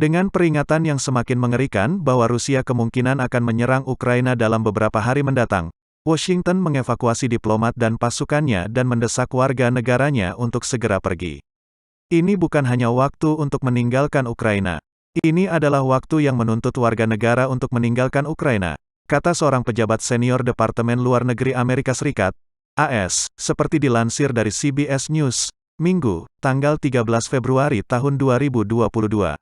Dengan peringatan yang semakin mengerikan bahwa Rusia kemungkinan akan menyerang Ukraina dalam beberapa hari mendatang, Washington mengevakuasi diplomat dan pasukannya dan mendesak warga negaranya untuk segera pergi. Ini bukan hanya waktu untuk meninggalkan Ukraina. Ini adalah waktu yang menuntut warga negara untuk meninggalkan Ukraina, kata seorang pejabat senior Departemen Luar Negeri Amerika Serikat, AS, seperti dilansir dari CBS News, Minggu, tanggal 13 Februari tahun 2022.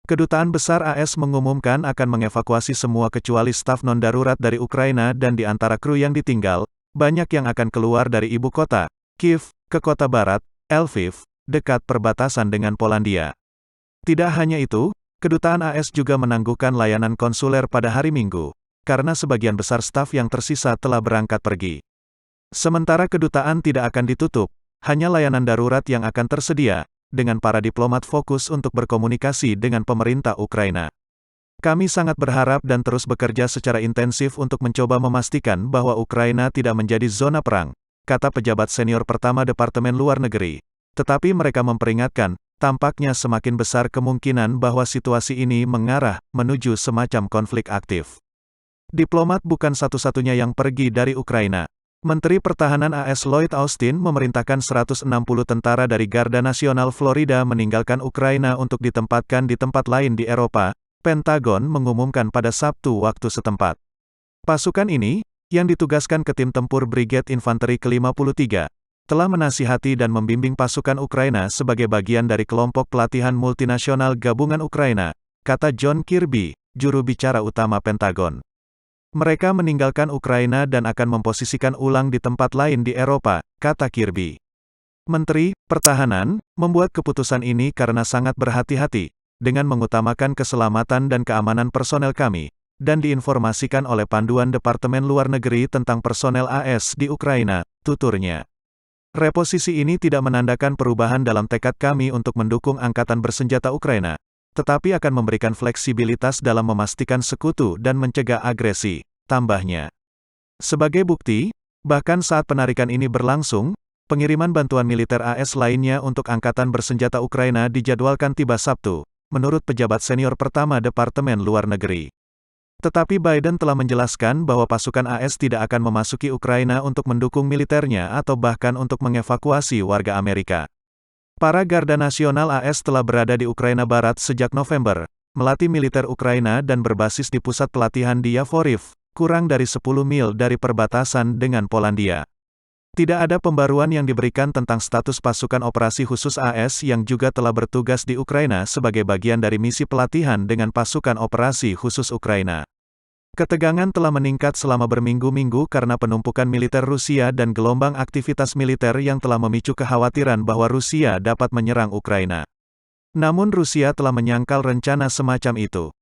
Kedutaan Besar AS mengumumkan akan mengevakuasi semua kecuali staf non-darurat dari Ukraina dan di antara kru yang ditinggal, banyak yang akan keluar dari ibu kota, Kiev, ke kota barat, Lviv, dekat perbatasan dengan Polandia. Tidak hanya itu, kedutaan AS juga menangguhkan layanan konsuler pada hari Minggu, karena sebagian besar staf yang tersisa telah berangkat pergi. Sementara kedutaan tidak akan ditutup, hanya layanan darurat yang akan tersedia, dengan para diplomat fokus untuk berkomunikasi dengan pemerintah Ukraina. Kami sangat berharap dan terus bekerja secara intensif untuk mencoba memastikan bahwa Ukraina tidak menjadi zona perang, kata pejabat senior pertama Departemen Luar Negeri. Tetapi mereka memperingatkan, tampaknya semakin besar kemungkinan bahwa situasi ini mengarah menuju semacam konflik aktif. Diplomat bukan satu-satunya yang pergi dari Ukraina. Menteri Pertahanan AS Lloyd Austin memerintahkan 160 tentara dari Garda Nasional Florida meninggalkan Ukraina untuk ditempatkan di tempat lain di Eropa, Pentagon mengumumkan pada Sabtu waktu setempat. Pasukan ini, yang ditugaskan ke tim tempur Brigade Infanteri ke-53, telah menasihati dan membimbing pasukan Ukraina sebagai bagian dari kelompok pelatihan multinasional gabungan Ukraina, kata John Kirby, juru bicara utama Pentagon. Mereka meninggalkan Ukraina dan akan memposisikan ulang di tempat lain di Eropa, kata Kirby. Menteri Pertahanan membuat keputusan ini karena sangat berhati-hati, dengan mengutamakan keselamatan dan keamanan personel kami, dan diinformasikan oleh Panduan Departemen Luar Negeri tentang personel AS di Ukraina, tuturnya. Reposisi ini tidak menandakan perubahan dalam tekad kami untuk mendukung angkatan bersenjata Ukraina, tetapi akan memberikan fleksibilitas dalam memastikan sekutu dan mencegah agresi, tambahnya. Sebagai bukti, bahkan saat penarikan ini berlangsung, pengiriman bantuan militer AS lainnya untuk angkatan bersenjata Ukraina dijadwalkan tiba Sabtu, menurut pejabat senior pertama Departemen Luar Negeri. Tetapi Biden telah menjelaskan bahwa pasukan AS tidak akan memasuki Ukraina untuk mendukung militernya atau bahkan untuk mengevakuasi warga Amerika. Para Garda Nasional AS telah berada di Ukraina Barat sejak November, melatih militer Ukraina dan berbasis di pusat pelatihan di Yavoriv, kurang dari 10 mil dari perbatasan dengan Polandia. Tidak ada pembaruan yang diberikan tentang status pasukan operasi khusus AS yang juga telah bertugas di Ukraina sebagai bagian dari misi pelatihan dengan pasukan operasi khusus Ukraina. Ketegangan telah meningkat selama berminggu-minggu karena penumpukan militer Rusia dan gelombang aktivitas militer yang telah memicu kekhawatiran bahwa Rusia dapat menyerang Ukraina. Namun Rusia telah menyangkal rencana semacam itu.